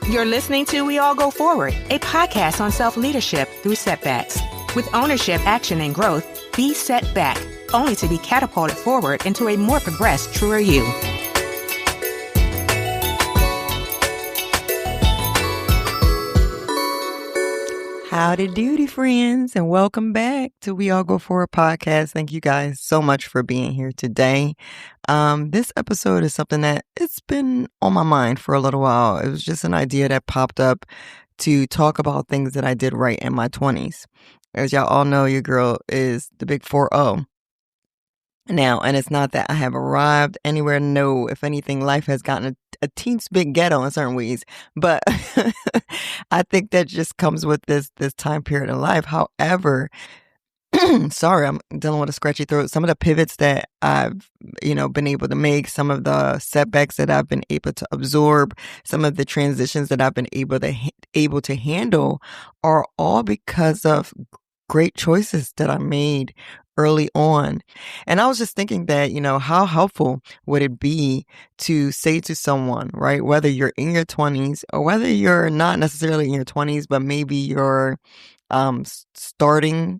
You're listening to We All Go Forward, a podcast on self-leadership through setbacks. With ownership, action, and growth, be set back, only to be catapulted forward into a more progressed, truer you. Howdy doody, friends, and welcome back to We All Go Forward podcast. Thank you guys so much for being here today. This episode is something that it's been on my mind for a little while. It was just an idea that popped up to talk about things that I did right in my 20s. As y'all all know, your girl is the big 4-0. Now, and it's not that I have arrived anywhere. No, if anything, life has gotten a teensy bit ghetto in certain ways. But I think that just comes with this time period in life. However, sorry, I'm dealing with a scratchy throat. Some of the pivots that I've, been able to make, some of the setbacks that I've been able to absorb, some of the transitions that I've been able to handle are all because of great choices that I made early on. And I was just thinking that, how helpful would it be to say to someone, right, whether you're in your 20s or whether you're not necessarily in your 20s, but maybe you're starting,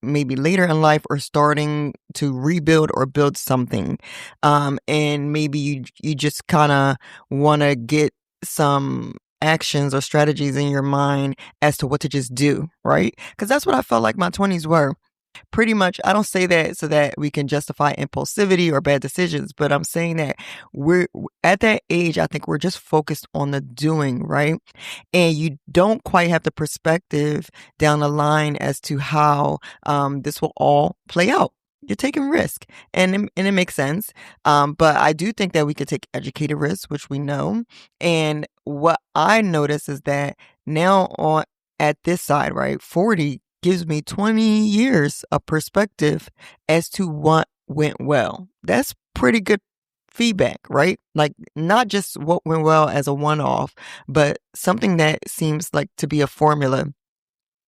maybe later in life or starting to rebuild or build something. And maybe you just kind of want to get some actions or strategies in your mind as to what to just do, right? Because that's what I felt like my 20s were. Pretty much, I don't say that so that we can justify impulsivity or bad decisions, but I'm saying that we're at that age, I think we're just focused on the doing, right? And you don't quite have the perspective down the line as to how this will all play out. You're taking risk and it makes sense. But I do think that we could take educated risks, which we know. And what I notice is that now at this side, right, 40 gives me 20 years of perspective as to what went well. That's pretty good feedback, right? Like not just what went well as a one-off, but something that seems like to be a formula,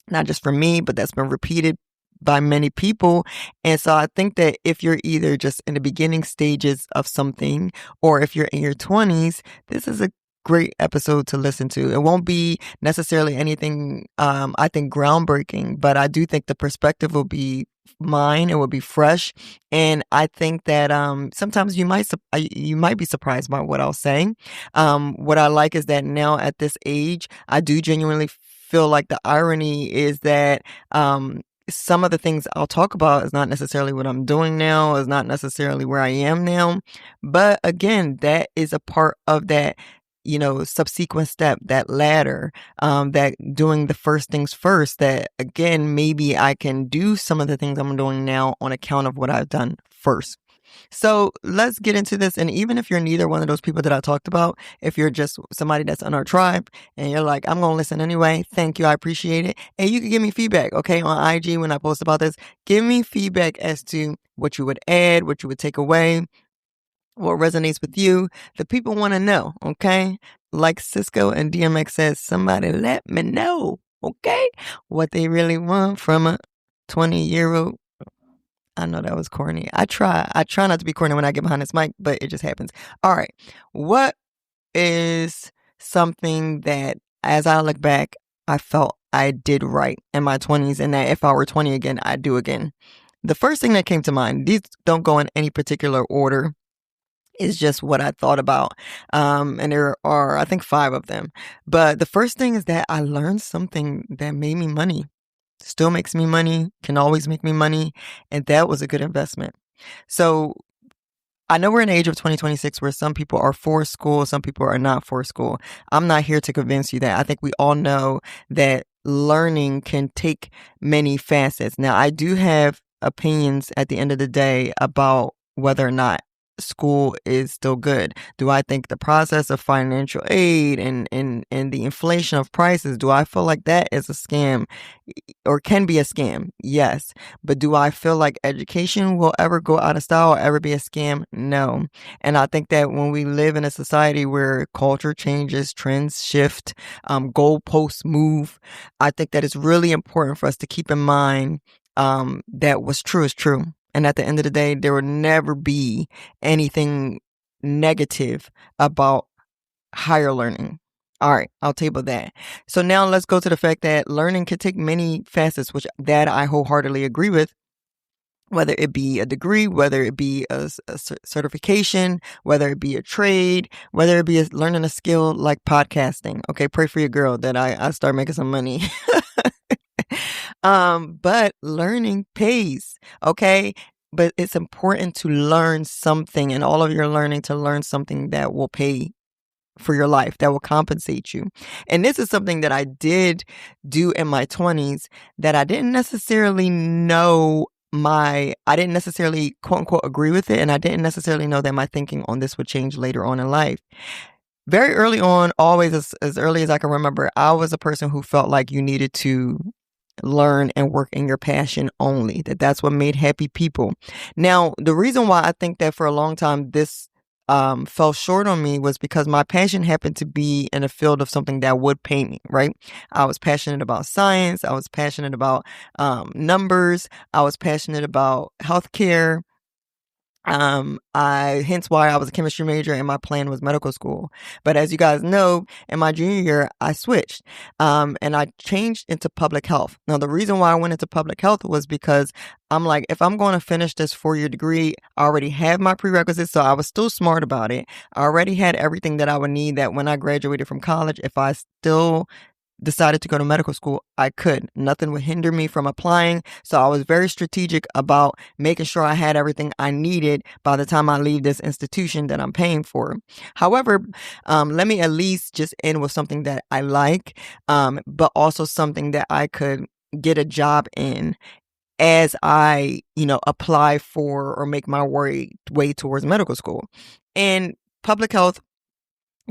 not just for me, but that's been repeated by many people. And so I think that if you're either just in the beginning stages of something or if you're in your 20s, this is a great episode to listen to. It won't be necessarily anything, I think, groundbreaking, but I do think the perspective will be mine. It will be fresh. And I think that sometimes you might be surprised by what I'll say. What I like is that now at this age, I do genuinely feel like the irony is that some of the things I'll talk about is not necessarily what I'm doing now, is not necessarily where I am now. But again, that is a part of that subsequent step, that ladder, that doing the first things first, that again, maybe I can do some of the things I'm doing now on account of what I've done first. So let's get into this. And even if you're neither one of those people that I talked about, if you're just somebody that's on our tribe and you're like, I'm going to listen anyway. Thank you. I appreciate it. And you can give me feedback, okay? On IG when I post about this, give me feedback as to what you would add, what you would take away, what resonates with you. The people want to know, okay? Like Cisco and DMX says, somebody let me know, okay? What they really want from a 20-year-old. I know that was corny. I try not to be corny when I get behind this mic, but it just happens. All right. What is something that, as I look back, I felt I did right in my 20s and that if I were 20 again, I'd do again? The first thing that came to mind, these don't go in any particular order, is just what I thought about. And there are, I think, 5 of them. But the first thing is that I learned something that made me money. Still makes me money, can always make me money. And that was a good investment. So I know we're in the age of 2026 where some people are for school, some people are not for school. I'm not here to convince you that. I think we all know that learning can take many facets. Now, I do have opinions at the end of the day about whether or not school is still good. Do I think the process of financial aid and the inflation of prices, do I feel like that is a scam or can be a scam? Yes. But do I feel like education will ever go out of style or ever be a scam? No. And I think that when we live in a society where culture changes, trends shift, goalposts move, I think that it's really important for us to keep in mind that what's true is true. And at the end of the day, there will never be anything negative about higher learning. All right, I'll table that. So now let's go to the fact that learning can take many facets, which that I wholeheartedly agree with. Whether it be a degree, whether it be a certification, whether it be a trade, whether it be learning a skill like podcasting. Okay, pray for your girl that I start making some money. But learning pays, okay? But it's important to learn something, and all of your learning to learn something that will pay for your life, that will compensate you. And this is something that I did do in my 20s that I didn't necessarily know I didn't necessarily quote unquote agree with it. And I didn't necessarily know that my thinking on this would change later on in life. Very early on, always as early as I can remember, I was a person who felt like you needed to learn and work in your passion only, that's what made happy people. Now, the reason why I think that for a long time this fell short on me was because my passion happened to be in a field of something that would pay me, right? I was passionate about science. I was passionate about numbers. I was passionate about healthcare. Hence why I was a chemistry major and my plan was medical school. But as you guys know, in my junior year, I switched, and I changed into public health. Now, the reason why I went into public health was because I'm like, if I'm going to finish this 4-year degree, I already have my prerequisites. So I was still smart about it. I already had everything that I would need that when I graduated from college, if I still decided to go to medical school, I could. Nothing would hinder me from applying. So I was very strategic about making sure I had everything I needed by the time I leave this institution that I'm paying for. However, let me at least just end with something that I like, but also something that I could get a job in as I, apply for or make my way towards medical school. And public health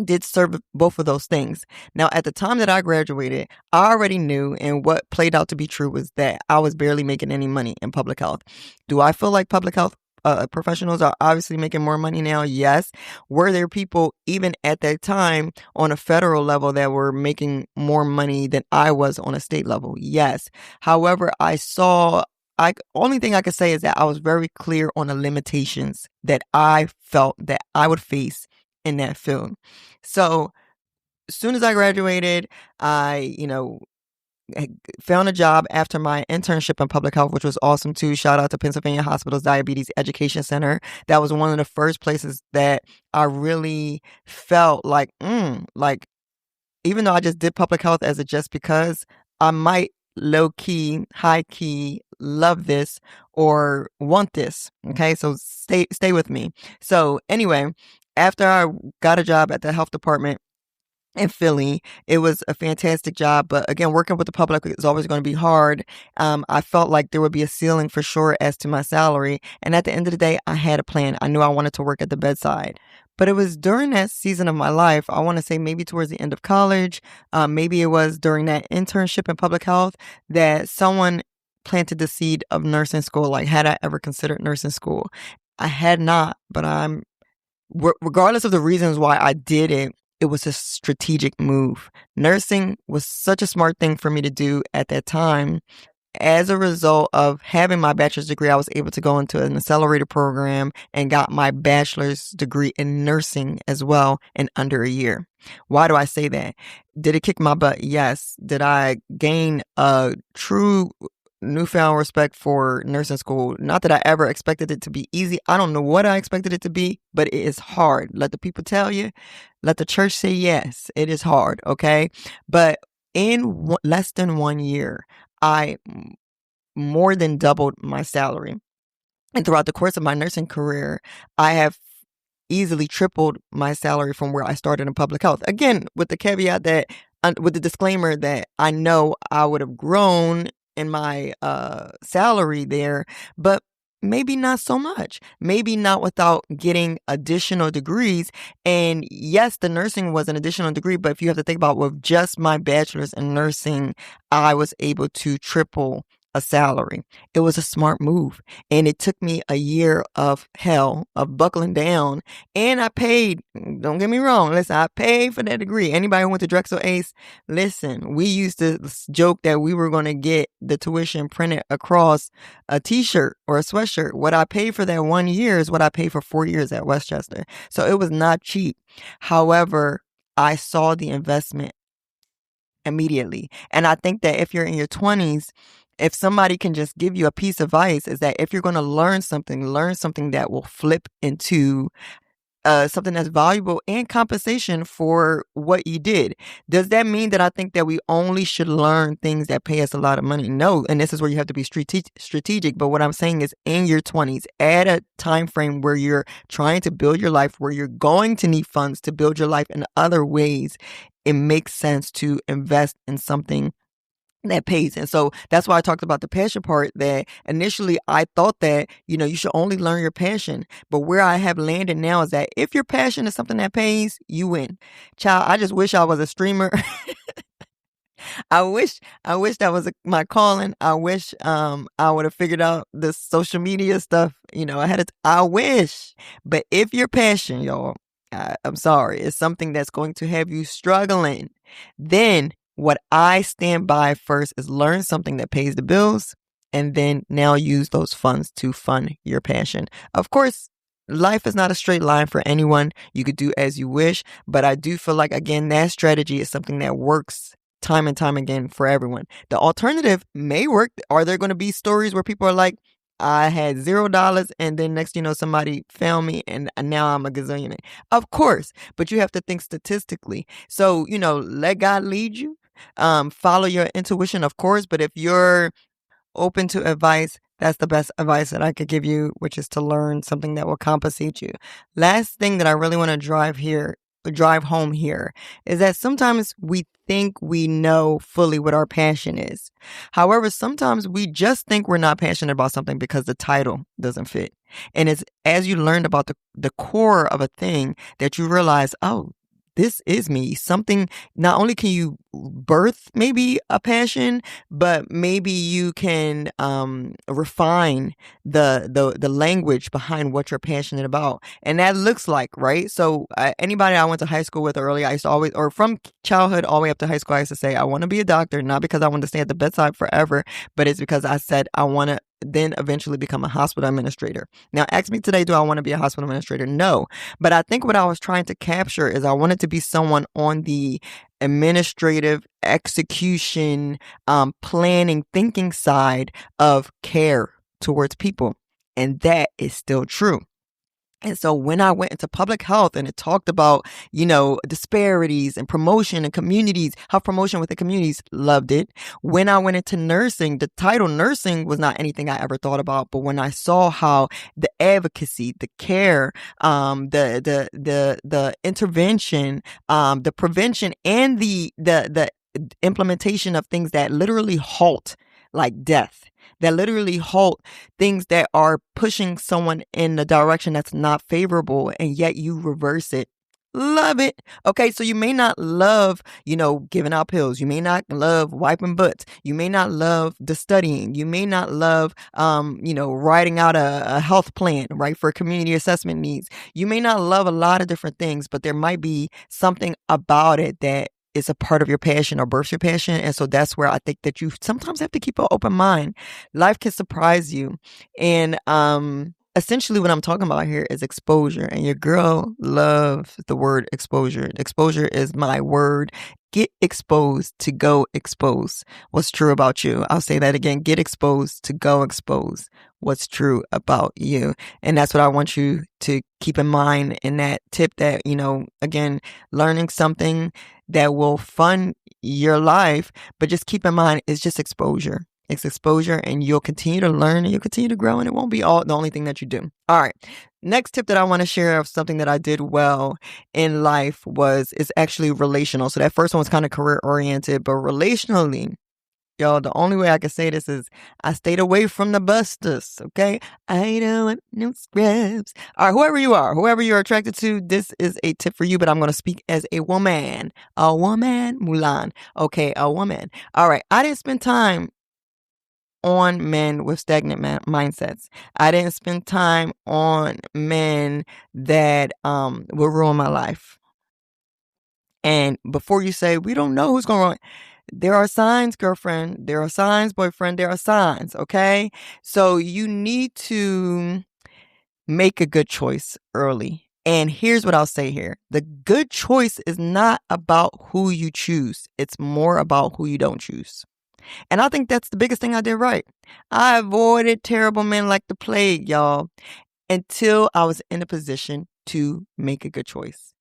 did serve both of those things. Now, at the time that I graduated, I already knew, and what played out to be true was that I was barely making any money in public health. Do I feel like public health professionals are obviously making more money now? Yes. Were there people even at that time on a federal level that were making more money than I was on a state level? Yes. However, only thing I could say is that I was very clear on the limitations that I felt that I would face in that field. So as soon as I graduated, I, found a job after my internship in public health, which was awesome too. Shout out to Pennsylvania Hospital's Diabetes Education Center. That was one of the first places that I really felt like, even though I just did public health as a just because, I might low key, high key love this or want this. Okay. So stay with me. So anyway, after I got a job at the health department in Philly, it was a fantastic job. But again, working with the public is always going to be hard. I felt like there would be a ceiling for sure as to my salary. And at the end of the day, I had a plan. I knew I wanted to work at the bedside. But it was during that season of my life, I want to say maybe towards the end of college, maybe it was during that internship in public health, that someone planted the seed of nursing school. Like, had I ever considered nursing school? I had not, but regardless of the reasons why I did it, it was a strategic move. Nursing was such a smart thing for me to do at that time. As a result of having my bachelor's degree, I was able to go into an accelerator program and got my bachelor's degree in nursing as well in under a year. Why do I say that? Did it kick my butt? Yes. Did I gain a true newfound respect for nursing school? Not that I ever expected it to be easy. I don't know what I expected it to be, but it is hard. Let the people tell you. Let the church say yes. It is hard, okay? But in less than 1 year, I more than doubled my salary. And throughout the course of my nursing career, I have easily tripled my salary from where I started in public health. Again, with the caveat that, with the disclaimer that I know I would have grown in my salary there, but maybe not so much. Maybe not without getting additional degrees. And yes, the nursing was an additional degree, but if you have to think about with just my bachelor's in nursing, I was able to triple a salary. It was a smart move. And it took me a year of hell, of buckling down. And I paid, don't get me wrong, listen, I paid for that degree. Anybody who went to Drexel Ace, listen, we used to joke that we were going to get the tuition printed across a t-shirt or a sweatshirt. What I paid for that 1 year is what I paid for 4 years at Westchester. So it was not cheap. However, I saw the investment immediately. And I think that if you're in your 20s, if somebody can just give you a piece of advice, is that if you're going to learn something that will flip into something that's valuable and compensation for what you did. Does that mean that I think that we only should learn things that pay us a lot of money? No. And this is where you have to be strategic. But what I'm saying is in your 20s, at a time frame where you're trying to build your life, where you're going to need funds to build your life in other ways, it makes sense to invest in something that pays. And so that's why I talked about the passion part, that initially I thought that, you should only learn your passion. But where I have landed now is that if your passion is something that pays, you win. Child, I just wish I was a streamer. I wish that was my calling. I wish I would have figured out this social media stuff, I wish. But if your passion, y'all, I'm sorry, is something that's going to have you struggling, then what I stand by first is learn something that pays the bills, and then now use those funds to fund your passion. Of course, life is not a straight line for anyone. You could do as you wish, but I do feel like, again, that strategy is something that works time and time again for everyone. The alternative may work. Are there going to be stories where people are like, I had $0 and then next, somebody found me and now I'm a gazillionaire? Of course, but you have to think statistically. So, let God lead you. Follow your intuition, of course, but if you're open to advice, that's the best advice that I could give you, which is to learn something that will compensate you. Last thing that I really want to drive home here is that sometimes we think we know fully what our passion is. However, sometimes we just think we're not passionate about something because the title doesn't fit. And it's as you learned about the core of a thing that you realize, oh, this is me. Something, not only can you birth maybe a passion, but maybe you can refine the language behind what you're passionate about. And that looks like, right? So anybody I went to high school with early, I used to always, or from childhood all the way up to high school, I used to say, I want to be a doctor, not because I want to stay at the bedside forever, but it's because I said I want to then eventually become a hospital administrator. Now, ask me today, do I want to be a hospital administrator? No. But I think what I was trying to capture is I wanted to be someone on the administrative execution, planning, thinking side of care towards people. And that is still true. And so when I went into public health and it talked about, disparities and promotion and communities, how promotion within communities, loved it. When I went into nursing, the title nursing was not anything I ever thought about. But when I saw how the advocacy, the care, the intervention, the prevention, and the implementation of things that literally halt, like death, that literally halt things that are pushing someone in the direction that's not favorable, and yet you reverse it. Love it. Okay, so you may not love, giving out pills. You may not love wiping butts. You may not love the studying. You may not love, writing out a health plan, right, for community assessment needs. You may not love a lot of different things, but there might be something about it that is a part of your passion or births your passion. And so that's where I think that you sometimes have to keep an open mind. Life can surprise you. And essentially what I'm talking about here is exposure. And your girl loves the word exposure. Exposure is my word. Get exposed to go expose what's true about you. I'll say that again. Get exposed to go expose what's true about you. And that's what I want you to keep in mind in that tip, that, again, learning something that will fund your life, but just keep in mind, it's just exposure. It's exposure, and you'll continue to learn and you'll continue to grow, and it won't be the only thing that you do. All right. Next tip that I want to share of something that I did well in life is actually relational. So that first one was kind of career oriented, but relationally, y'all, the only way I can say this is I stayed away from the busters, okay? I don't want no scrubs. All right, whoever you're attracted to, this is a tip for you, but I'm going to speak as a woman. A woman, Mulan. Okay, a woman. All right, I didn't spend time on men with stagnant mindsets. I didn't spend time on men that will ruin my life. And before you say, we don't know who's going to ruin, there are signs, girlfriend. There are signs, boyfriend. There are signs, okay? So you need to make a good choice early. And here's what I'll say here. The good choice is not about who you choose. It's more about who you don't choose. And I think that's the biggest thing I did right. I avoided terrible men like the plague, y'all, until I was in a position to make a good choice.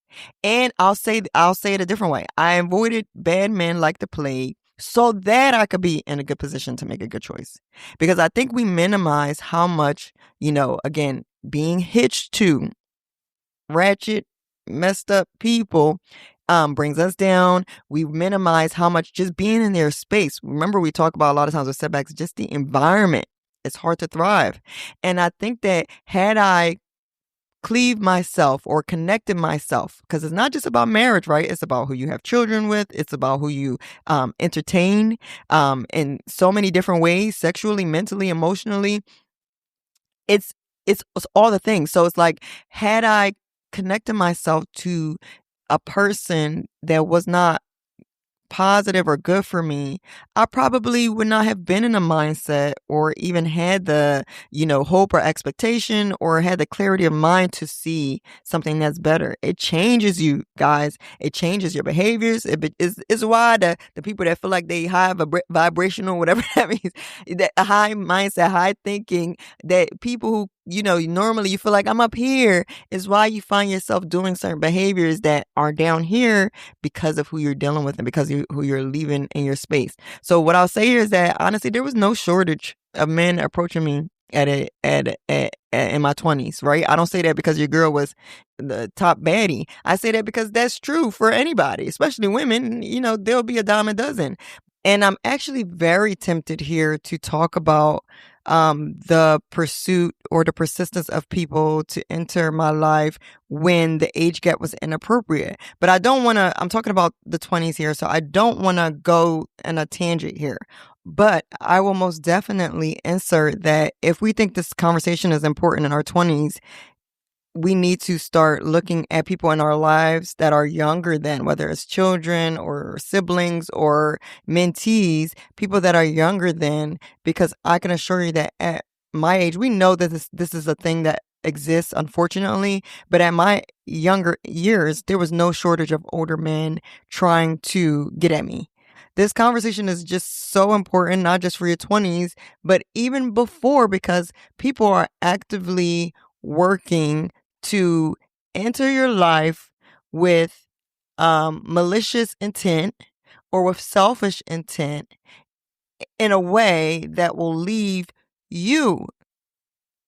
And I'll say it a different way. I avoided bad men like the plague so that I could be in a good position to make a good choice. Because I think we minimize how much, again, being hitched to ratchet, messed up people brings us down. We minimize how much just being in their space. Remember, we talk about a lot of times with setbacks, just the environment. It's hard to thrive. And I think that had I cleaved myself or connected myself, because it's not just about marriage, right? It's about who you have children with. It's about who you entertain in so many different ways, sexually, mentally, emotionally. It's all the things. So it's like, had I connected myself to a person that was not positive or good for me, I probably would not have been in a mindset or even had the, hope or expectation or had the clarity of mind to see something that's better. It changes you, guys. It changes your behaviors. It's why the people that feel like they high vibrational, whatever that means, that high mindset, high thinking, that people who, normally you feel like I'm up here, is why you find yourself doing certain behaviors that are down here because of who you're dealing with and because of who you're leaving in your space. So what I'll say here is that honestly, there was no shortage of men approaching me in my 20s, right? I don't say that because your girl was the top baddie. I say that because that's true for anybody, especially women. There'll be a dime a dozen. And I'm actually very tempted here to talk about the pursuit or the persistence of people to enter my life when the age gap was inappropriate. But I don't want to, I'm talking about the 20s here, so I don't want to go in a tangent here. But I will most definitely insert that if we think this conversation is important in our 20s, we need to start looking at people in our lives that are younger than, whether it's children or siblings or mentees, people that are younger than, because I can assure you that at my age, we know that this is a thing that exists, unfortunately, but at my younger years, there was no shortage of older men trying to get at me. This conversation is just so important, not just for your 20s, but even before, because people are actively working to enter your life with malicious intent or with selfish intent in a way that will leave you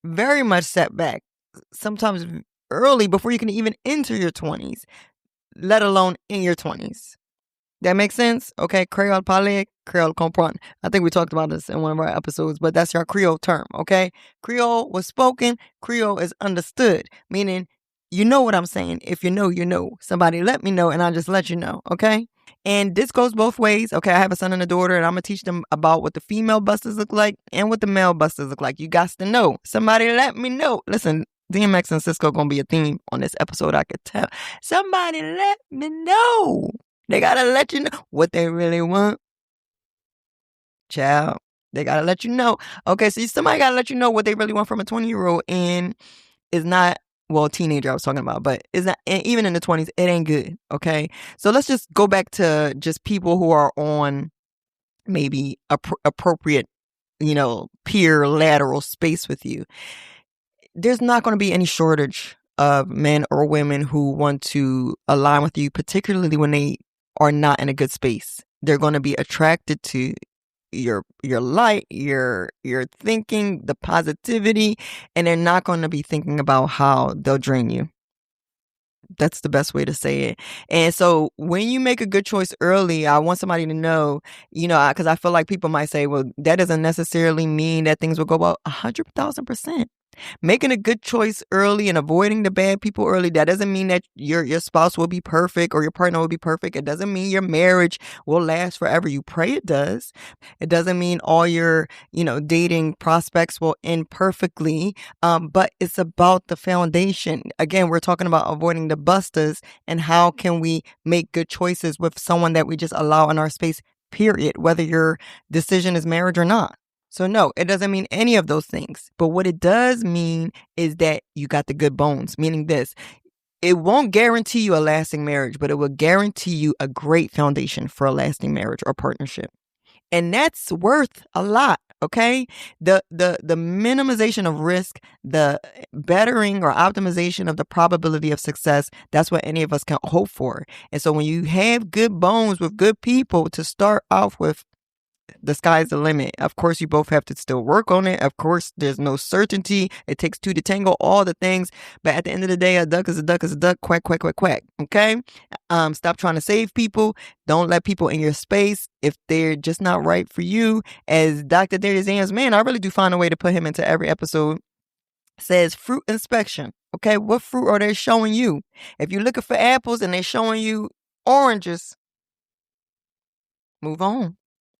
very much set back, sometimes early before you can even enter your 20s, let alone in your 20s. That makes sense? Okay, Creole parler, Creole comprendre. I think we talked about this in one of our episodes, but that's our Creole term, okay? Creole was spoken, Creole is understood, meaning you know what I'm saying. If you know, you know. Somebody let me know and I'll just let you know, okay? And this goes both ways. Okay, I have a son and a daughter and I'm going to teach them about what the female busters look like and what the male busters look like. You got to know. Somebody let me know. Listen, DMX and Cisco going to be a theme on this episode, I could tell. Somebody let me know. They got to let you know what they really want. Child, they got to let you know. Okay, so somebody got to let you know what they really want from a 20-year-old and is not, well, teenager I was talking about, but is not, even in the 20s, it ain't good, okay? So let's just go back to just people who are on maybe appropriate, peer lateral space with you. There's not going to be any shortage of men or women who want to align with you, particularly when they are not in a good space. They're going to be attracted to your light, your thinking, the positivity, and they're not going to be thinking about how they'll drain you. That's the best way to say it. And so when you make a good choice early, I want somebody to know, because I feel like people might say, well, that doesn't necessarily mean that things will go well. 100,000%. Making a good choice early and avoiding the bad people early, that doesn't mean that your spouse will be perfect or your partner will be perfect. It doesn't mean your marriage will last forever. You pray it does. It doesn't mean all your, dating prospects will end perfectly. But it's about the foundation. Again, we're talking about avoiding the busters and how can we make good choices with someone that we just allow in our space, period, whether your decision is marriage or not. So no, it doesn't mean any of those things. But what it does mean is that you got the good bones, meaning this. it won't guarantee you a lasting marriage, but it will guarantee you a great foundation for a lasting marriage or partnership. And that's worth a lot. Okay. The minimization of risk, the bettering or optimization of the probability of success, that's what any of us can hope for. And so when you have good bones with good people to start off with, the sky's the limit. Of course, you both have to still work on it. Of course, there's no certainty. It takes two to tango, all the things. But at the end of the day, a duck is a duck is a duck. Quack, quack, quack, quack. Okay? Stop trying to save people. Don't let people in your space if they're just not right for you. As Dr. Darius Ams, man, I really do find a way to put him into every episode, says fruit inspection. Okay? What fruit are they showing you? If you're looking for apples and they're showing you oranges, move on.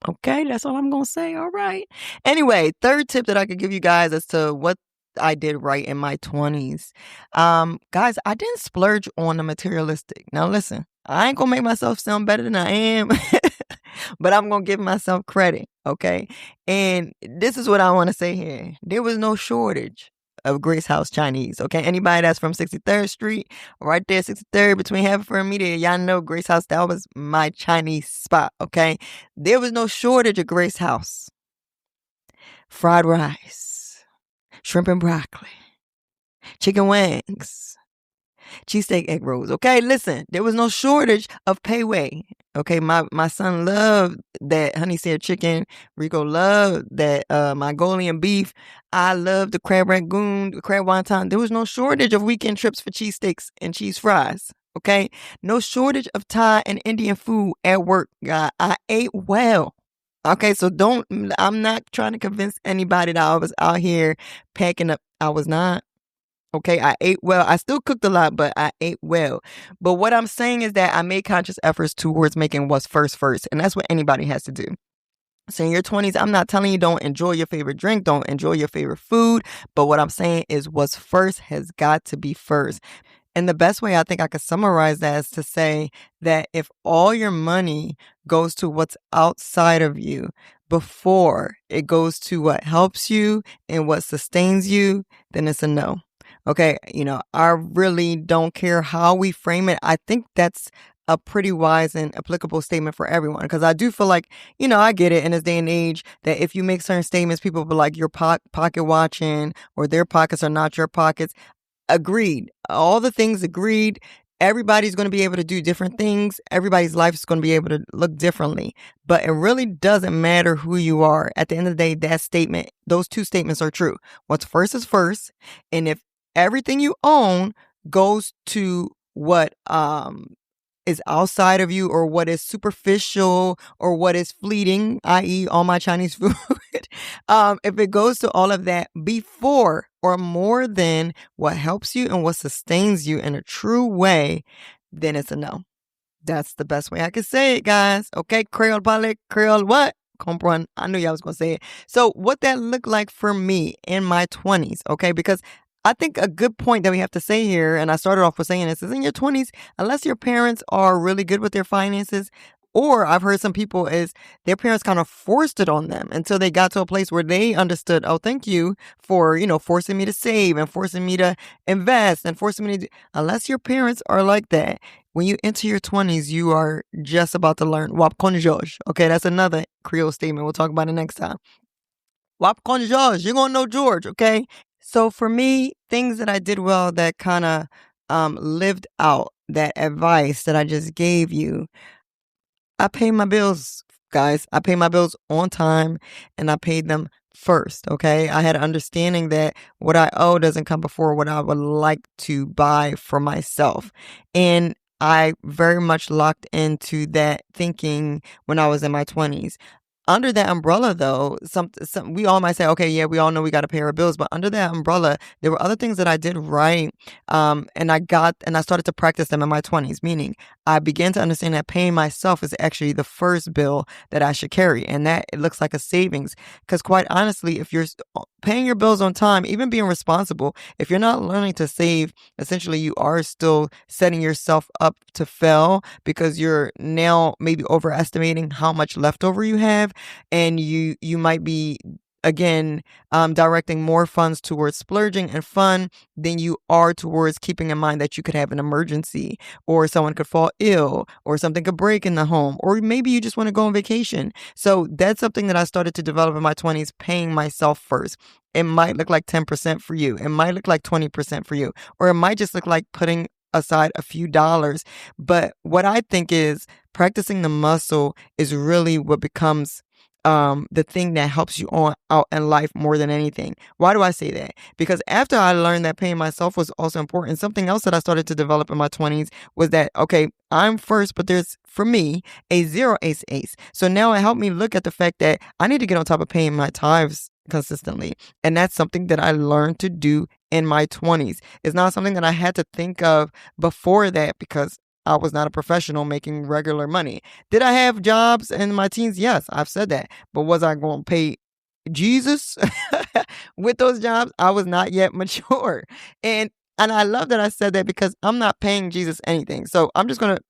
Okay, that's all I'm going to say. All right. Anyway, third tip that I could give you guys as to what I did right in my 20s. Guys, I didn't splurge on the materialistic. Now listen, I ain't going to make myself sound better than I am, but I'm going to give myself credit. Okay. And this is what I want to say here. There was no shortage of Grace House Chinese. Okay. Anybody that's from 63rd Street, right there, 63rd between Haverford and Media, y'all know Grace House. That was my Chinese spot. Okay. There was no shortage of Grace House. Fried rice, shrimp and broccoli, chicken wings, cheesesteak egg rolls. Okay, listen, there was no shortage of Pei Wei. Okay, my son loved that honey seared chicken. Rico loved that Mongolian beef. I loved the crab rangoon, the crab wonton. There was no shortage of weekend trips for cheesesteaks and cheese fries. Okay, no shortage of Thai and Indian food at work. God, I ate well. Okay, so I'm not trying to convince anybody that I was out here packing up. I was not. Okay, I ate well. I still cooked a lot, but I ate well. But what I'm saying is that I made conscious efforts towards making what's first. And that's what anybody has to do. So in your 20s, I'm not telling you don't enjoy your favorite drink, don't enjoy your favorite food. But what I'm saying is what's first has got to be first. And the best way I think I could summarize that is to say that if all your money goes to what's outside of you before it goes to what helps you and what sustains you, then it's a no. Okay, I really don't care how we frame it. I think that's a pretty wise and applicable statement for everyone, because I do feel like, I get it in this day and age that if you make certain statements, people will be like, you're pocket watching, or their pockets are not your pockets. Agreed. All the things agreed. Everybody's going to be able to do different things. Everybody's life is going to be able to look differently. But it really doesn't matter who you are. At the end of the day, those two statements are true. What's first is first. And if everything you own goes to what is outside of you, or what is superficial, or what is fleeting, i.e. all my Chinese food, if it goes to all of that before or more than what helps you and what sustains you in a true way, then it's a no. That's the best way I could say it, guys. Okay, Creole parle, Creole what? Comprend. I knew y'all was going to say it. So what that looked like for me in my 20s, okay, because I think a good point that we have to say here, and I started off with saying this, is in your 20s, unless your parents are really good with their finances, or I've heard some people is their parents kind of forced it on them until they got to a place where they understood, oh, thank you for, forcing me to save and forcing me to invest and forcing me to unless your parents are like that, when you enter your 20s, you are just about to learn. Wap kon George. Okay, that's another Creole statement. We'll talk about it next time. Wap kon George. You're going to know George, okay? So for me, things that I did well that kind of lived out that advice that I just gave you, I pay my bills, guys. I pay my bills on time, and I paid them first, okay? I had an understanding that what I owe doesn't come before what I would like to buy for myself. And I very much locked into that thinking when I was in my 20s. Under that umbrella, though, some we all might say, okay, yeah, we all know we got to pay our bills, but under that umbrella, there were other things that I did right, and I started to practice them in my 20s. Meaning, I began to understand that paying myself is actually the first bill that I should carry, and that it looks like a savings. Because quite honestly, if you're paying your bills on time, even being responsible, if you're not learning to save, essentially you are still setting yourself up to fail, because you're now maybe overestimating how much leftover you have. And you might be again, directing more funds towards splurging and fun than you are towards keeping in mind that you could have an emergency, or someone could fall ill, or something could break in the home, or maybe you just want to go on vacation. So that's something that I started to develop in my 20s, paying myself first. It might look like 10% for you. It might look like 20% for you, or it might just look like putting aside a few dollars. But what I think is practicing the muscle is really what becomes the thing that helps you on out in life more than anything. Why do I say that? Because after I learned that paying myself was also important, something else that I started to develop in my 20s was that, okay, I'm first, but there's, for me, a zero ace. So now it helped me look at the fact that I need to get on top of paying my tithes consistently. And that's something that I learned to do in my 20s. It's not something that I had to think of before that, because I was not a professional making regular money. Did I have jobs in my teens? Yes, I've said that. But was I going to pay Jesus with those jobs? I was not yet mature. And I love that I said that, because I'm not paying Jesus anything. So I'm just going to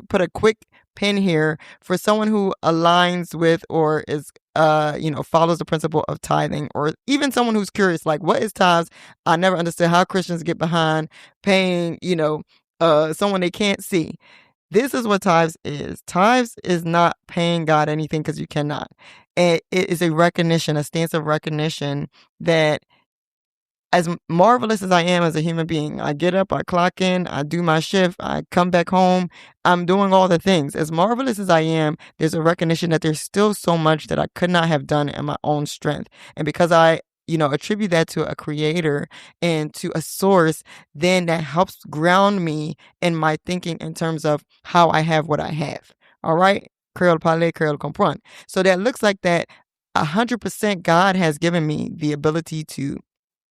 put a quick pin here for someone who aligns with, or is follows the principle of tithing, or even someone who's curious, like, what is tithes? I never understood how Christians get behind paying someone they can't see. This is what tithes is. Tithes is not paying God anything, because you cannot. It is a recognition, a stance of recognition that, as marvelous as I am as a human being, I get up, I clock in, I do my shift, I come back home, I'm doing all the things. As marvelous as I am, there's a recognition that there's still so much that I could not have done in my own strength. And because I attribute that to a creator and to a source, then that helps ground me in my thinking in terms of how I have what I have. All right? Creole parler, Creole comprendre. So that looks like that 100% God has given me the ability to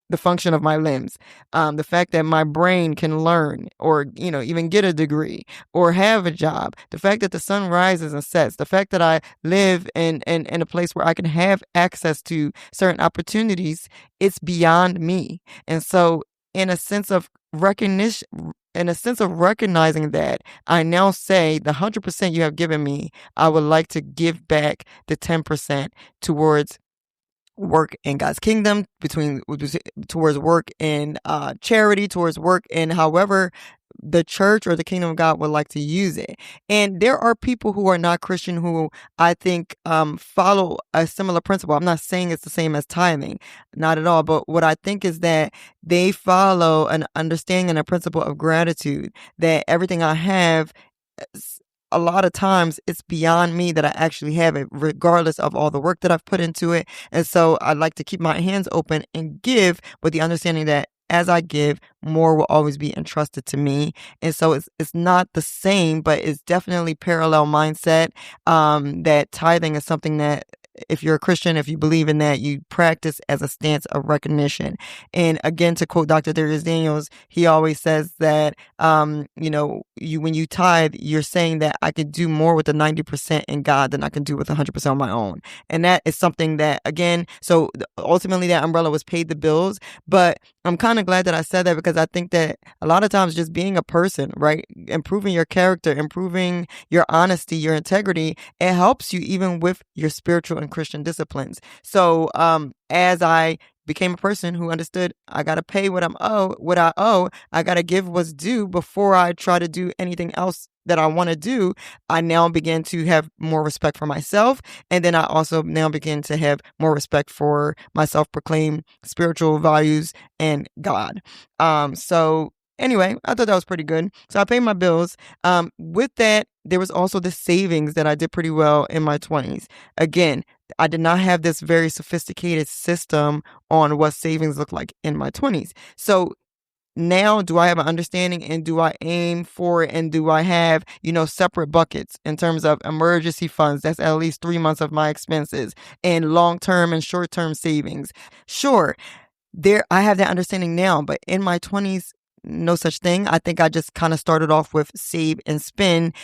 the function of my limbs, the fact that my brain can learn, or even get a degree or have a job, the fact that the sun rises and sets, the fact that I live in a place where I can have access to certain opportunities, it's beyond me. And so, in a sense of recognition, in a sense of recognizing that, I now say the 100% you have given me, I would like to give back the 10% towards work in God's kingdom, towards work in charity, towards work in however the church or the kingdom of God would like to use it. And there are people who are not Christian who I think follow a similar principle. I'm not saying it's the same as tithing, not at all. But what I think is that they follow an understanding and a principle of gratitude, that everything I have, a lot of times it's beyond me that I actually have it, regardless of all the work that I've put into it. And so I like to keep my hands open and give, with the understanding that as I give, more will always be entrusted to me. And so it's not the same, but it's definitely parallel mindset. That tithing is something that, if you're a Christian, if you believe in that, you practice as a stance of recognition. And again, to quote Dr. Darius Daniels, he always says that, when you tithe, you're saying that I could do more with the 90% in God than I can do with 100% on my own. And that is something that, again, so ultimately that umbrella was paid the bills. But I'm kind of glad that I said that, because I think that a lot of times just being a person, right, improving your character, improving your honesty, your integrity, it helps you even with your spiritual and Christian disciplines. So as I became a person who understood I got to pay what I owe, I got to give what's due before I try to do anything else that I want to do, I now begin to have more respect for myself. And then I also now begin to have more respect for my self-proclaimed spiritual values and God. So anyway, I thought that was pretty good. So I paid my bills. With that, there was also the savings that I did pretty well in my 20s. Again, I did not have this very sophisticated system on what savings look like in my 20s. So now, do I have an understanding, and do I aim for it, and do I have, separate buckets in terms of emergency funds? That's at least 3 months of my expenses, and long-term and short-term savings. Sure, I have that understanding now, but in my 20s, no such thing. I think I just kind of started off with save and spend,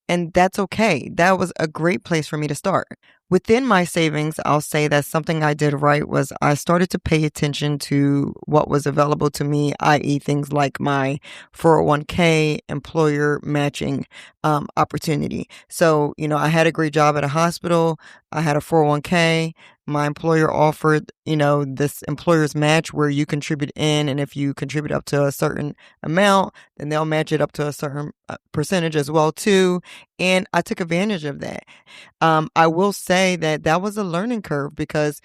and that's okay. That was a great place for me to start. Within my savings, I'll say that something I did right was I started to pay attention to what was available to me, i.e., things like my 401k employer matching opportunity. So, I had a great job at a hospital. I had a 401k. My employer offered, this employer's match where you contribute in, and if you contribute up to a certain amount, then they'll match it up to a certain percentage as well too. And I took advantage of that. I will say that that was a learning curve because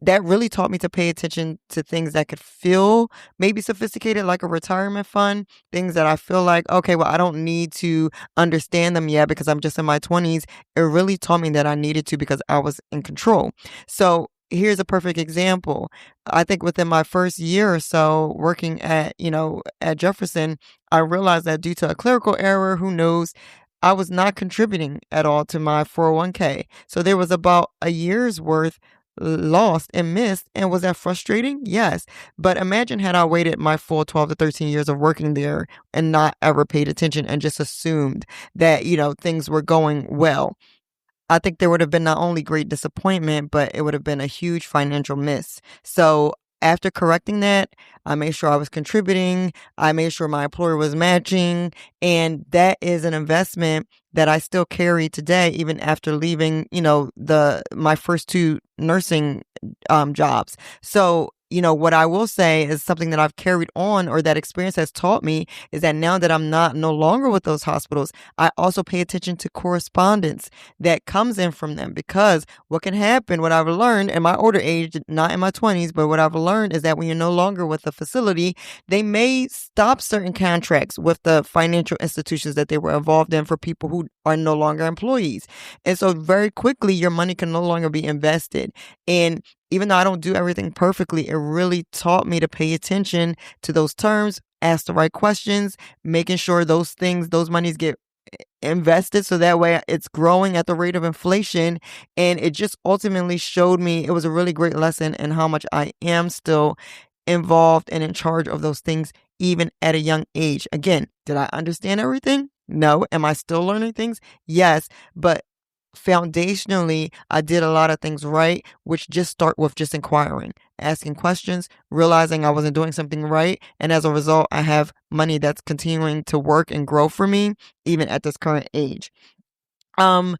that really taught me to pay attention to things that could feel maybe sophisticated, like a retirement fund, things that I feel like, okay, well, I don't need to understand them yet because I'm just in my 20s. It really taught me that I needed to because I was in control. So here's a perfect example. I think within my first year or so working at Jefferson, I realized that due to a clerical error, who knows, I was not contributing at all to my 401k. So there was about a year's worth lost and missed. And was that frustrating? Yes. But imagine had I waited my full 12 to 13 years of working there and not ever paid attention and just assumed that, things were going well. I think there would have been not only great disappointment, but it would have been a huge financial miss. So after correcting that, I made sure I was contributing. I made sure my employer was matching. And that is an investment that I still carry today, even after leaving, my first two nursing jobs. So, what I will say is something that I've carried on, or that experience has taught me, is that now that I'm no longer with those hospitals, I also pay attention to correspondence that comes in from them, because what can happen, what I've learned in my older age, not in my 20s, but what I've learned is that when you're no longer with a facility, they may stop certain contracts with the financial institutions that they were involved in for people who are no longer employees. And so very quickly, your money can no longer be invested. And even though I don't do everything perfectly, it really taught me to pay attention to those terms, ask the right questions, making sure those monies get invested so that way it's growing at the rate of inflation. And it just ultimately showed me, it was a really great lesson in how much I am still involved and in charge of those things, even at a young age. Again, did I understand everything? No. Am I still learning things? Yes. But foundationally, I did a lot of things right, which just start with just inquiring, asking questions, realizing I wasn't doing something right. And as a result, I have money that's continuing to work and grow for me, even at this current age. I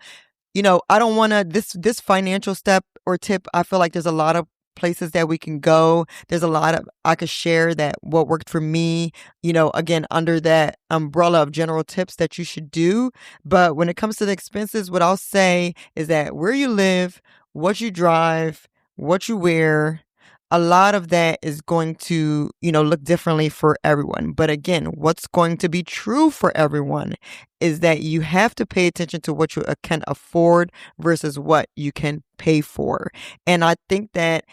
don't want to, this financial step or tip, I feel like there's a lot of places that we can go. There's a lot of, I could share that what worked for me, again, under that umbrella of general tips that you should do. But when it comes to the expenses, what I'll say is that where you live, what you drive, what you wear, a lot of that is going to, look differently for everyone. But again, what's going to be true for everyone is that you have to pay attention to what you can afford versus what you can pay for. And I think that,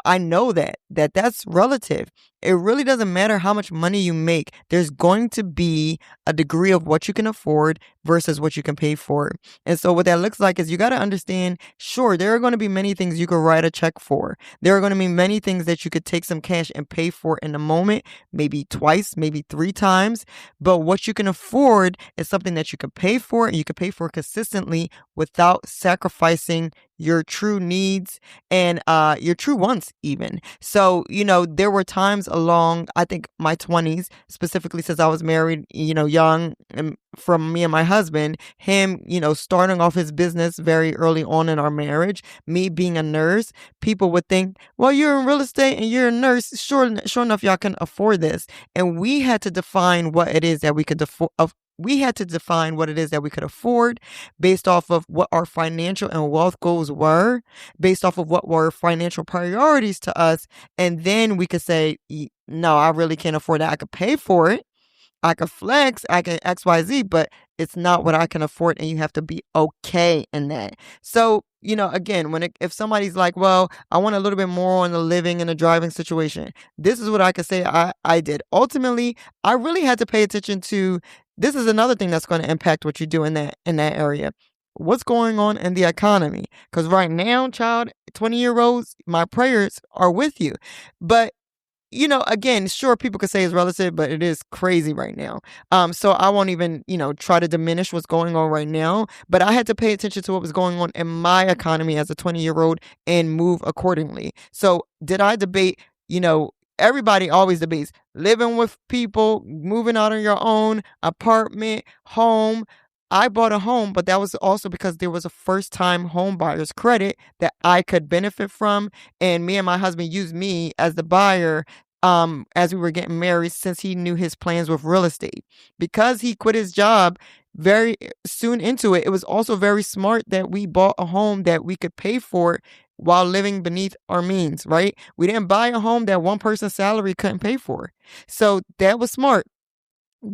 I know that that's relative. It really doesn't matter how much money you make. There's going to be a degree of what you can afford versus what you can pay for. And so what that looks like is you got to understand, sure, there are going to be many things you could write a check for. There are going to be many things that you could take some cash and pay for in a moment, maybe twice, maybe 3 times. But what you can afford is something that you can pay for, and you can pay for consistently without sacrificing your true needs and your true wants even. So, there were times along, I think, my 20s, specifically since I was married, young, and from me and my husband, him, starting off his business very early on in our marriage, me being a nurse, people would think, well, you're in real estate and you're a nurse. Sure enough, y'all can afford this. And we had to define what it is that we could afford. We had to define what it is that we could afford based off of what our financial and wealth goals were, based off of what were financial priorities to us. And then we could say, no, I really can't afford that. I could pay for it. I could flex, I can XYZ, but it's not what I can afford, and you have to be okay in that. So, again, if somebody's like, well, I want a little bit more on the living and the driving situation, this is what I could say I did. Ultimately, I really had to pay attention to, this is another thing that's going to impact what you do in that area. What's going on in the economy? Because right now, child, 20-year-olds, my prayers are with you. But again, sure, people could say it's relative, but it is crazy right now. So I won't even, try to diminish what's going on right now. But I had to pay attention to what was going on in my economy as a 20-year-old and move accordingly. So did I debate, everybody always debates living with people, moving out on your own, apartment, home. I bought a home, but that was also because there was a first-time home buyer's credit that I could benefit from. And me and my husband used me as the buyer as we were getting married, since he knew his plans with real estate. Because he quit his job very soon into it, it was also very smart that we bought a home that we could pay for while living beneath our means, right? We didn't buy a home that one person's salary couldn't pay for. So that was smart.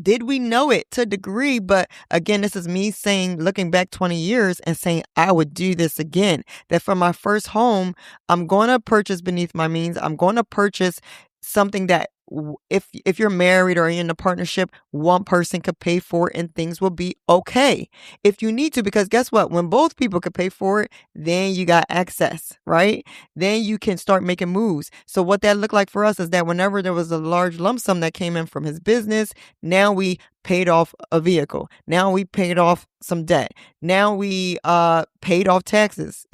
Did we know it to a degree? But again, this is me saying, looking back 20 years and saying, I would do this again. That for my first home, I'm going to purchase beneath my means. I'm going to purchase something that if you're married or you're in a partnership, one person could pay for it and things will be okay. If you need to, because guess what? When both people could pay for it, then you got access, right? Then you can start making moves. So what that looked like for us is that whenever there was a large lump sum that came in from his business, now we paid off a vehicle. Now we paid off some debt. Now we paid off taxes.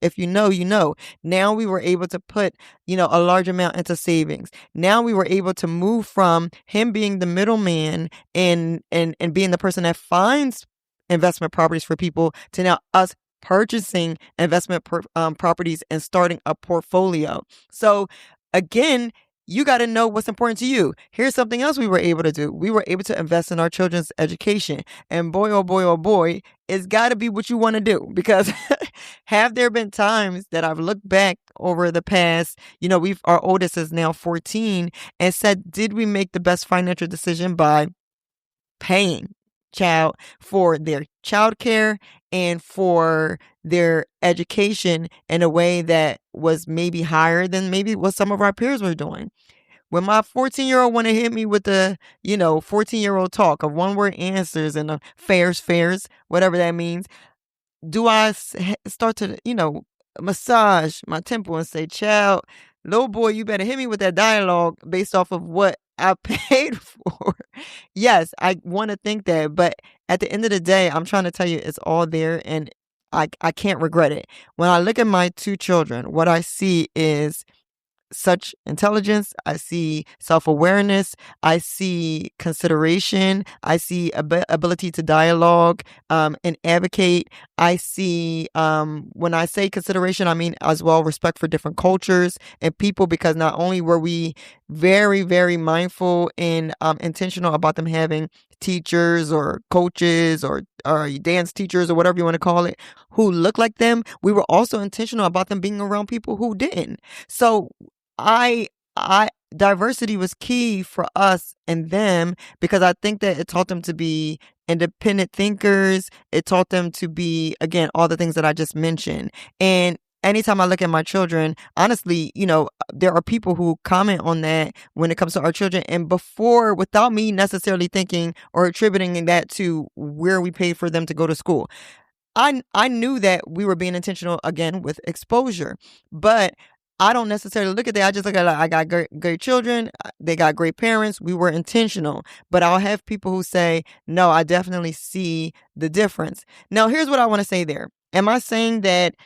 If you know, you know. Now we were able to put, a large amount into savings. Now we were able to move from him being the middleman and being the person that finds investment properties for people to now us purchasing investment properties and starting a portfolio. So again, you got to know what's important to you. Here's something else we were able to do. We were able to invest in our children's education. And boy, oh boy, it's got to be what you want to do. Because have there been times that I've looked back over the past, our oldest is now 14, and said, did we make the best financial decision by paying child for their child care and for their education in a way that was maybe higher than maybe what some of our peers were doing? When my 14-year-old want to hit me with the, 14-year-old talk of one-word answers and the fairs, whatever that means, do I start to, massage my temple and say, child, little boy, you better hit me with that dialogue based off of what I paid for? Yes, I want to think that. But at the end of the day, I'm trying to tell you it's all there and I can't regret it. When I look at my two children, what I see is such intelligence. I see self-awareness. I see consideration. I see ability to dialogue and advocate. I see, when I say consideration, I mean as well respect for different cultures and people, because not only were we very, very mindful and intentional about them having teachers or coaches or dance teachers or whatever you want to call it who look like them, we were also intentional about them being around people who didn't. So I diversity was key for us and them, because I think that it taught them to be independent thinkers. It taught them to be, again, all the things that I just mentioned. And anytime I look at my children, honestly, there are people who comment on that when it comes to our children. And before, without me necessarily thinking or attributing that to where we paid for them to go to school, I knew that we were being intentional, again, with exposure. But I don't necessarily look at that. I just look at it like, I got great children. They got great parents. We were intentional. But I'll have people who say, no, I definitely see the difference. Now, here's what I want to say there. Am I saying that,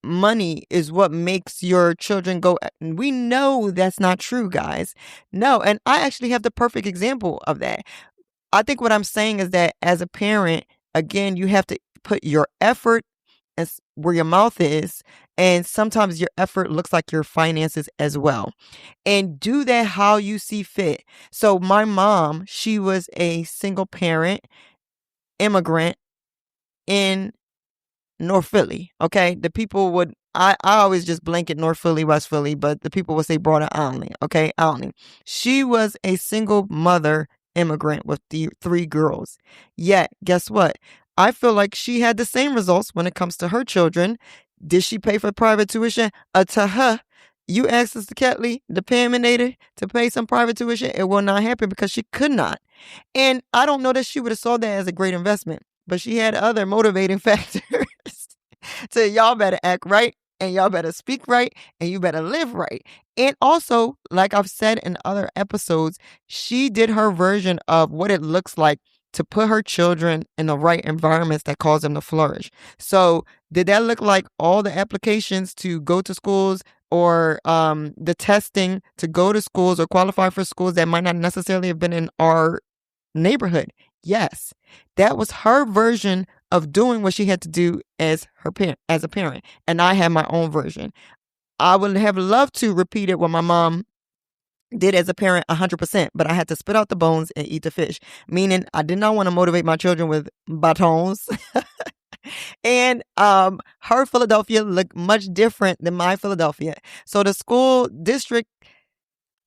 money is what makes your children go? We know that's not true, guys. No. And I actually have the perfect example of that. I think what I'm saying is that as a parent, again, you have to put your effort as where your mouth is. And sometimes your effort looks like your finances as well. And do that how you see fit. So my mom, she was a single parent immigrant in North Philly. Okay. The people would, I always just blanket North Philly, West Philly, but the people would say Broad Island. Okay. Island. She was a single mother immigrant with the 3 girls. Yet, guess what? I feel like she had the same results when it comes to her children. Did she pay for private tuition? To her, you asked Sister Ketley, the Paminator, to pay some private tuition. It will not happen because she could not. And I don't know that she would have saw that as a great investment, but she had other motivating factors. So y'all better act right and y'all better speak right, and you better live right. And also, like I've said in other episodes, she did her version of what it looks like to put her children in the right environments that cause them to flourish. So did that look like all the applications to go to schools, or the testing to go to schools or qualify for schools that might not necessarily have been in our neighborhood? Yes. That was her version of doing what she had to do as a parent. And I had my own version. I would have loved to repeat it what my mom did as a parent 100%, but I had to spit out the bones and eat the fish, meaning I did not want to motivate my children with batons. And her Philadelphia looked much different than my Philadelphia. So the school district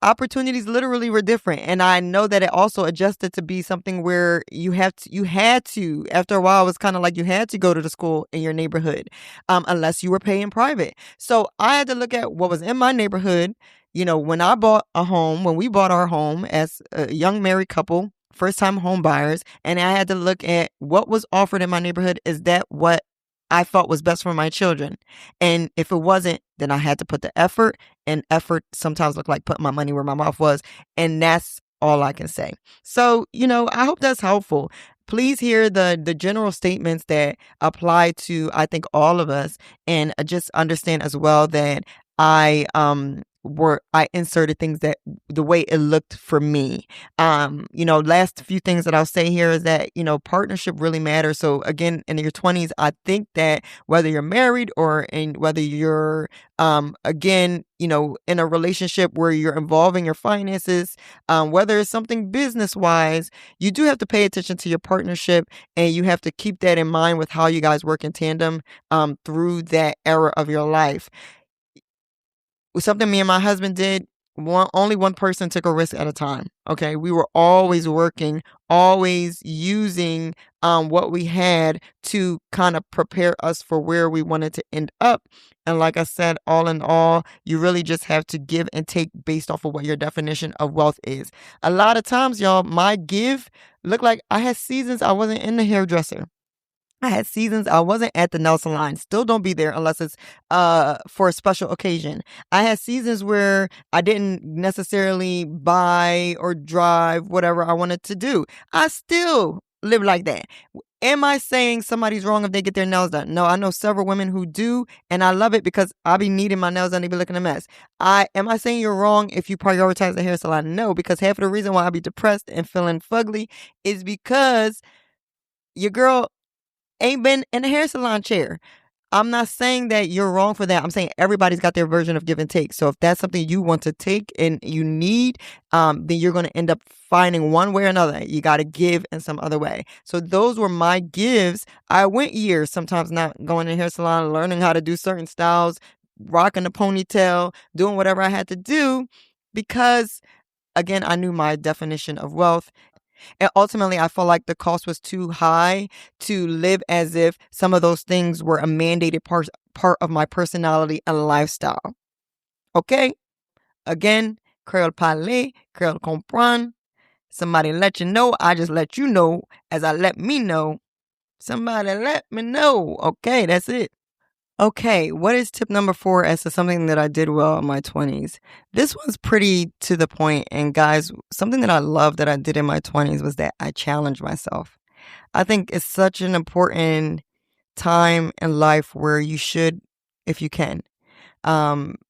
opportunities literally were different. And I know that it also adjusted to be something where you had to, after a while, it was kind of like you had to go to the school in your neighborhood, unless you were paying private. So I had to look at what was in my neighborhood. When we bought our home as a young married couple, first time home buyers, and I had to look at what was offered in my neighborhood. Is that what I thought was best for my children? And if it wasn't, then I had to put the effort, and effort sometimes looked like putting my money where my mouth was. And that's all I can say. So, I hope that's helpful. Please hear the general statements that apply to, I think, all of us, and just understand as well that I inserted things that the way it looked for me. Last few things that I'll say here is that, partnership really matters. So again, in your 20s, I think that whether you're married or whether you're, in a relationship where you're involving your finances, whether it's something business wise, you do have to pay attention to your partnership, and you have to keep that in mind with how you guys work in tandem, through that era of your life. Something me and my husband did, only one person took a risk at a time. Okay. We were always working, always using what we had to kind of prepare us for where we wanted to end up. And like I said, all in all, you really just have to give and take based off of what your definition of wealth is. A lot of times, y'all, my give looked like I had seasons I wasn't in the hairdresser. I had seasons I wasn't at the nail salon. Still don't be there unless it's for a special occasion. I had seasons where I didn't necessarily buy or drive whatever I wanted to do. I still live like that. Am I saying somebody's wrong if they get their nails done? No, I know several women who do, and I love it because I be needing my nails done, they be looking a mess. Am I saying you're wrong if you prioritize the hair salon? No, because half of the reason why I be depressed and feeling fugly is because your girl ain't been in a hair salon chair. I'm not saying that you're wrong for that. I'm saying everybody's got their version of give and take. So if that's something you want to take and you need, then you're going to end up finding one way or another. You got to give in some other way. So those were my gives. I went years sometimes not going to a hair salon, learning how to do certain styles, rocking a ponytail, doing whatever I had to do because, again, I knew my definition of wealth. And ultimately, I felt like the cost was too high to live as if some of those things were a mandated part of my personality and lifestyle. Okay? Again, Creole parler, Creole comprendre. Somebody let you know, I just let you know as I let me know. Somebody let me know. Okay, that's it. Okay, what is tip number 4 as to something that I did well in my 20s? This one's pretty to the point, and guys, something that I love that I did in my 20s was that I challenged myself. I think it's such an important time in life where you should, if you can.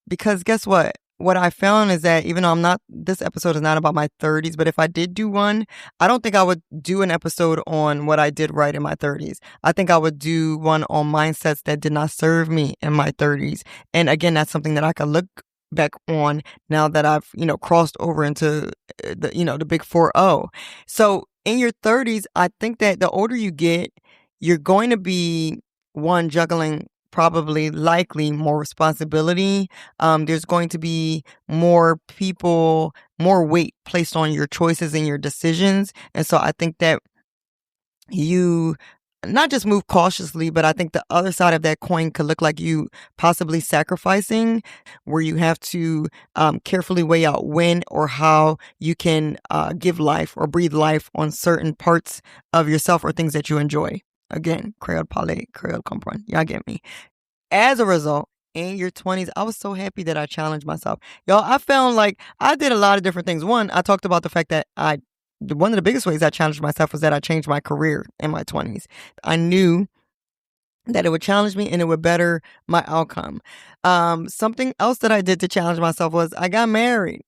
Because guess what? What I found is that even though this episode is not about my 30s, but if I did do one, I don't think I would do an episode on what I did right in my 30s. I think I would do one on mindsets that did not serve me in my 30s. And again, that's something that I could look back on now that I've, crossed over into the big 4-0. So in your 30s, I think that the older you get, you're going to be juggling probably likely more responsibility. There's going to be more weight placed on your choices and your decisions. And so I think that you not just move cautiously, but I think the other side of that coin could look like you possibly sacrificing, where you have to carefully weigh out when or how you can give life or breathe life on certain parts of yourself or things that you enjoy. Again, Creole parler, Creole comprendre. Y'all get me. As a result, in your 20s, I was so happy that I challenged myself. Y'all, I found like I did a lot of different things. One, I talked about the fact that one of the biggest ways I challenged myself was that I changed my career in my 20s. I knew that it would challenge me and it would better my outcome. Something else that I did to challenge myself was I got married.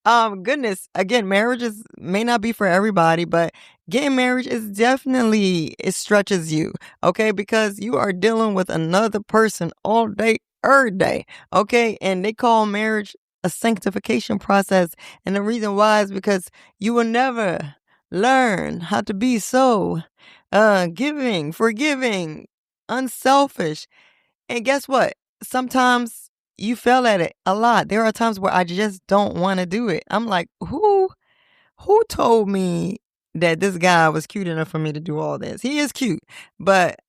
Goodness, again, marriages may not be for everybody, but getting married is definitely, it stretches you, okay? Because you are dealing with another person all day, every day, okay? And they call marriage a sanctification process. And the reason why is because you will never learn how to be so giving, forgiving, unselfish. And guess what? Sometimes you fail at it a lot. There are times where I just don't want to do it. I'm like, who told me that this guy was cute enough for me to do all this? He is cute, but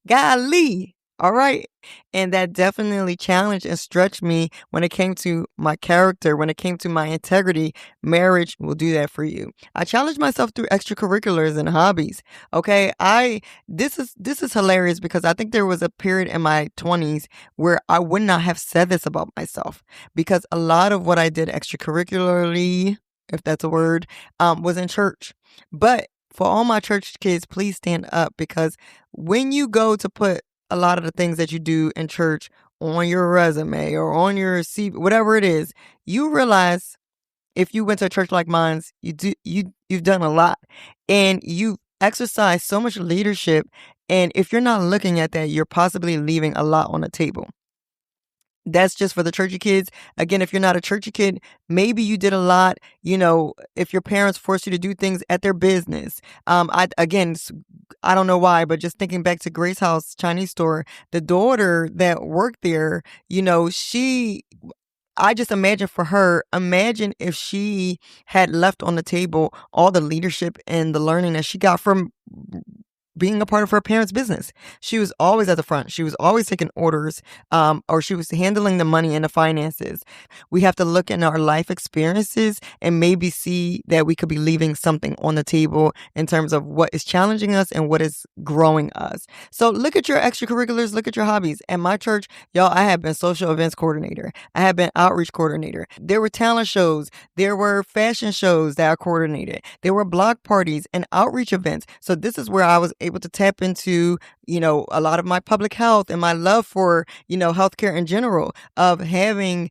golly. All right. And that definitely challenged and stretched me when it came to my character, when it came to my integrity. Marriage will do that for you. I challenged myself through extracurriculars and hobbies. Okay. This is hilarious because I think there was a period in my 20s where I would not have said this about myself because a lot of what I did extracurricularly, if that's a word, was in church. But for all my church kids, please stand up because when you go to put a lot of the things that you do in church on your resume or on your CV, whatever it is, you realize if you went to a church like mine's, you've done a lot and you've exercised so much leadership. And if you're not looking at that, you're possibly leaving a lot on the table. That's just for the churchy kids. Again, if you're not a churchy kid, maybe you did a lot, if your parents forced you to do things at their business. I don't know why, but just thinking back to Grace House Chinese store, the daughter that worked there, I just imagine for her, imagine if she had left on the table all the leadership and the learning that she got from being a part of her parents' business. She was always at the front. She was always taking orders, or she was handling the money and the finances. We have to look at our life experiences and maybe see that we could be leaving something on the table in terms of what is challenging us and what is growing us. So look at your extracurriculars, look at your hobbies. At my church, y'all, I have been social events coordinator. I have been outreach coordinator. There were talent shows. There were fashion shows that I coordinated. There were block parties and outreach events. So this is where I was able to tap into, a lot of my public health and my love for, healthcare in general, of having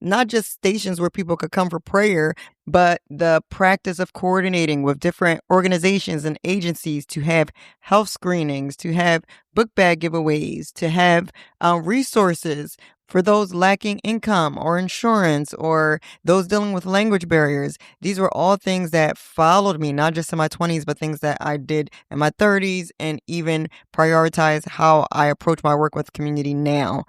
not just stations where people could come for prayer, but the practice of coordinating with different organizations and agencies to have health screenings, to have book bag giveaways, to have resources for those lacking income or insurance or those dealing with language barriers. These were all things that followed me, not just in my 20s, but things that I did in my 30s and even prioritize how I approach my work with community now.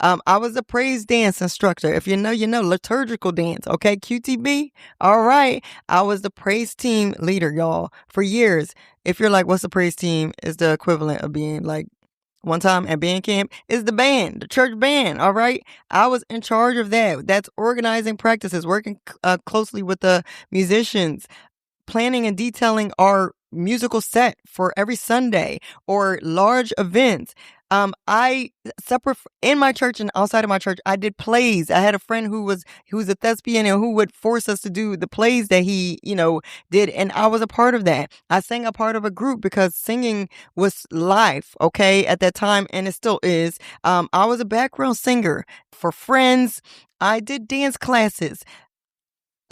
I was a praise dance instructor. If you know, liturgical dance. Okay, QTB. All right. I was the praise team leader, y'all, for years. If you're like, what's the praise team? Is the equivalent of being like, one time at band camp is the band, the church band. All right. I was in charge of that. That's organizing practices, working closely with the musicians, planning and detailing our musical set for every Sunday or large events. I separate in my church and outside of my church, I did plays. I had a friend who was a thespian and who would force us to do the plays that he, did. And I was a part of that. I sang a part of a group because singing was life, okay, at that time. And it still is. I was a background singer for friends. I did dance classes.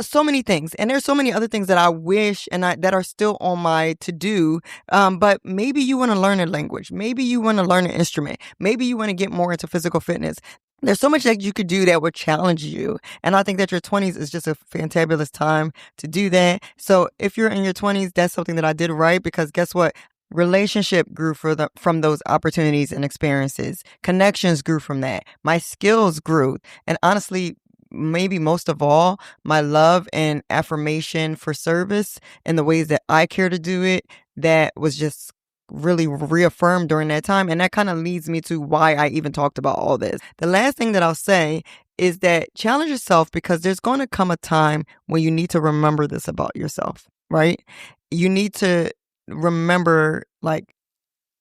So many things. And there's so many other things that I wish that are still on my to do. But maybe you want to learn a language. Maybe you want to learn an instrument. Maybe you want to get more into physical fitness. There's so much that you could do that would challenge you. And I think that your 20s is just a fantabulous time to do that. So if you're in your 20s, that's something that I did right, because guess what? Relationship grew from those opportunities and experiences. Connections grew from that. My skills grew. And honestly, maybe most of all, my love and affirmation for service and the ways that I care to do it, that was just really reaffirmed during that time. And that kind of leads me to why I even talked about all this. The last thing that I'll say is that challenge yourself, because there's going to come a time when you need to remember this about yourself, right? You need to remember, like,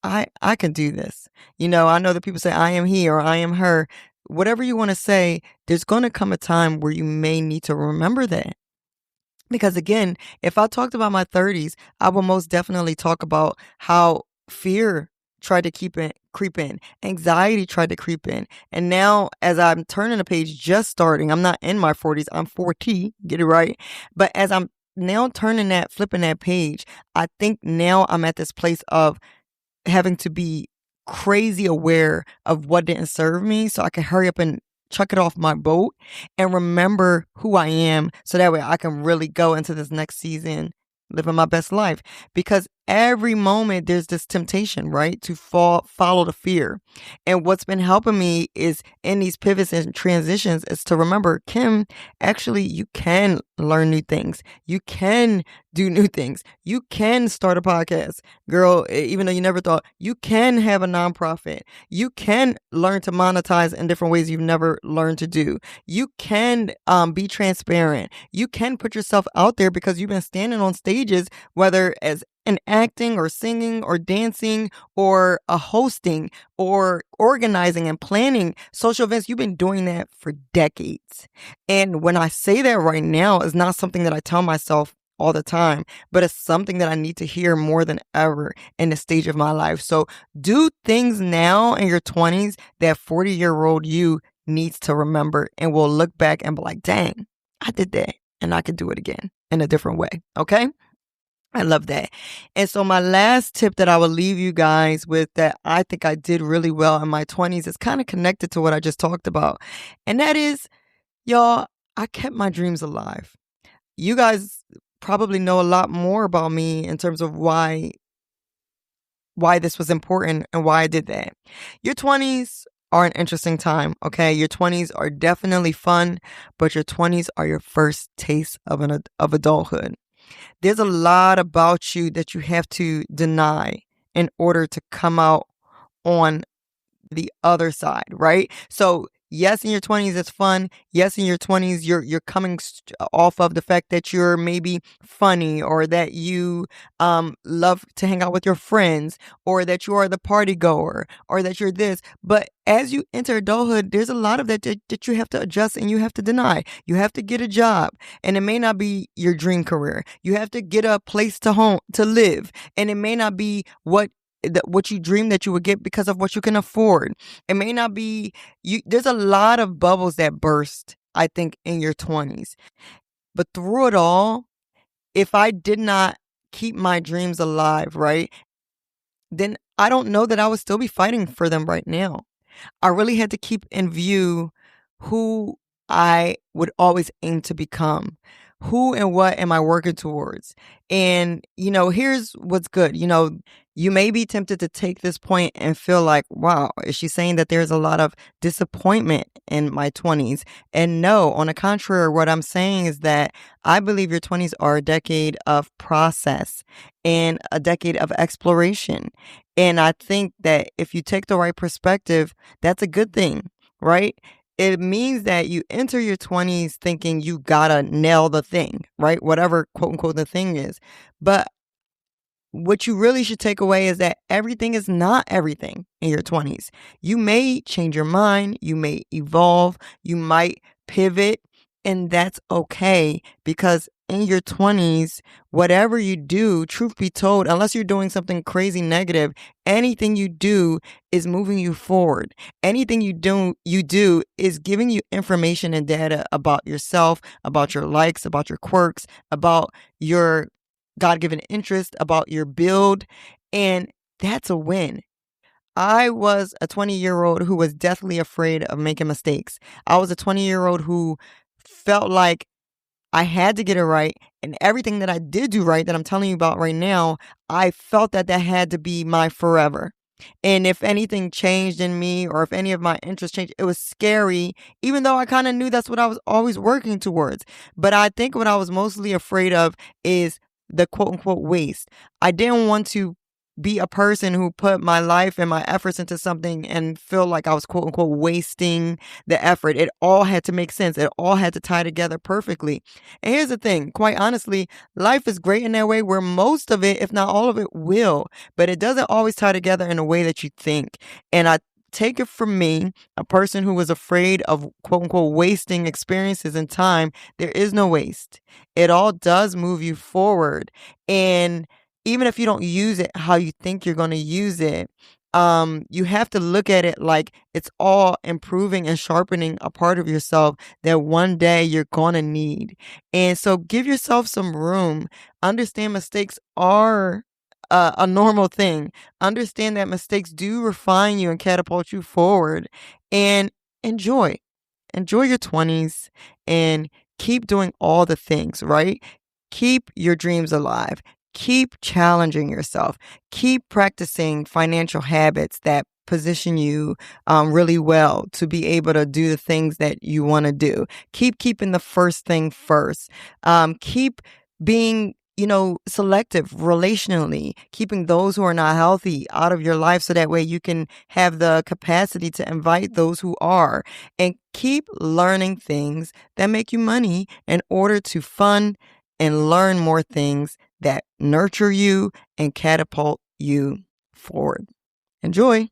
I can do this. I know that people say I am he or I am her. Whatever you want to say, there's going to come a time where you may need to remember that. Because again, if I talked about my 30s, I will most definitely talk about how fear tried to creep in, anxiety tried to creep in. And now as I'm turning the page, just starting, I'm not in my 40s, I'm 40, get it right. But as I'm now flipping that page, I think now I'm at this place of having to be crazy aware of what didn't serve me so I can hurry up and chuck it off my boat and remember who I am so that way I can really go into this next season living my best life. Because every moment there's this temptation, right, to follow the fear. And what's been helping me is in these pivots and transitions is to remember, Kim, actually you can learn new things. You can do new things. You can start a podcast. Girl, even though you never thought, you can have a nonprofit. You can learn to monetize in different ways you've never learned to do. You can be transparent. You can put yourself out there because you've been standing on stages, whether as in acting or singing or dancing or hosting or organizing and planning social events. You've been doing that for decades. And when I say that right now, it's not something that I tell myself all the time, but it's something that I need to hear more than ever in this stage of my life. So do things now in your 20s that 40-year-old you needs to remember and will look back and be like, dang, I did that and I could do it again in a different way. Okay? I love that. And so my last tip that I will leave you guys with that I think I did really well in my 20s is kind of connected to what I just talked about. And that is, y'all, I kept my dreams alive. You guys probably know a lot more about me in terms of why this was important and why I did that. Your 20s are an interesting time, okay? Your 20s are definitely fun, but your 20s are your first taste of adulthood. There's a lot about you that you have to deny in order to come out on the other side, right? So yes, in your 20s, it's fun. Yes, in your 20s, you're coming off of the fact that you're maybe funny or that you love to hang out with your friends or that you are the party goer or that you're this. But as you enter adulthood, there's a lot of that you have to adjust and you have to deny. You have to get a job and it may not be your dream career. You have to get a place to live and it may not be what you dream that you would get because of what you can afford. It may not be you. There's a lot of bubbles that burst, I think, in your 20s. But through it all, if I did not keep my dreams alive, right, then I don't know that I would still be fighting for them right now. I really had to keep in view who I would always aim to become. Who and what am I working towards? And, here's what's good. You may be tempted to take this point and feel like, wow, is she saying that there's a lot of disappointment in my 20s? And no, on the contrary, what I'm saying is that I believe your 20s are a decade of process and a decade of exploration. And I think that if you take the right perspective, that's a good thing, right? It means that you enter your 20s thinking you gotta nail the thing, right? Whatever quote unquote the thing is. But what you really should take away is that everything is not everything in your 20s. You may change your mind, you may evolve, you might pivot, and that's okay because in your 20s, whatever you do, truth be told, unless you're doing something crazy negative, anything you do is moving you forward. Anything you do is giving you information and data about yourself, about your likes, about your quirks, about your God-given interest, about your build, and that's a win. I was a 20-year-old who was deathly afraid of making mistakes. I was a 20-year-old who felt like I had to get it right, and everything that I did do right that I'm telling you about right now, I felt that had to be my forever. And if anything changed in me or if any of my interests changed, it was scary, even though I kind of knew that's what I was always working towards. But I think what I was mostly afraid of is the quote unquote waste. I didn't want to be a person who put my life and my efforts into something and feel like I was quote unquote wasting the effort. It all had to make sense. It all had to tie together perfectly. And here's the thing, quite honestly, life is great in that way where most of it, if not all of it, will, but it doesn't always tie together in a way that you think. And I take it from me, a person who was afraid of quote unquote wasting experiences and time. There is no waste. It all does move you forward. And even if you don't use it how you think you're going to use it, you have to look at it like it's all improving and sharpening a part of yourself that one day you're going to need. And so give yourself some room. Understand mistakes are a normal thing. Understand that mistakes do refine you and catapult you forward, and enjoy. Enjoy your 20s and keep doing all the things, right? Keep your dreams alive. Keep challenging yourself. Keep practicing financial habits that position you really well to be able to do the things that you want to do. Keep keeping the first thing first. Keep being selective relationally, keeping those who are not healthy out of your life so that way you can have the capacity to invite those who are, and keep learning things that make you money in order to fund and learn more things that nurture you and catapult you forward. Enjoy.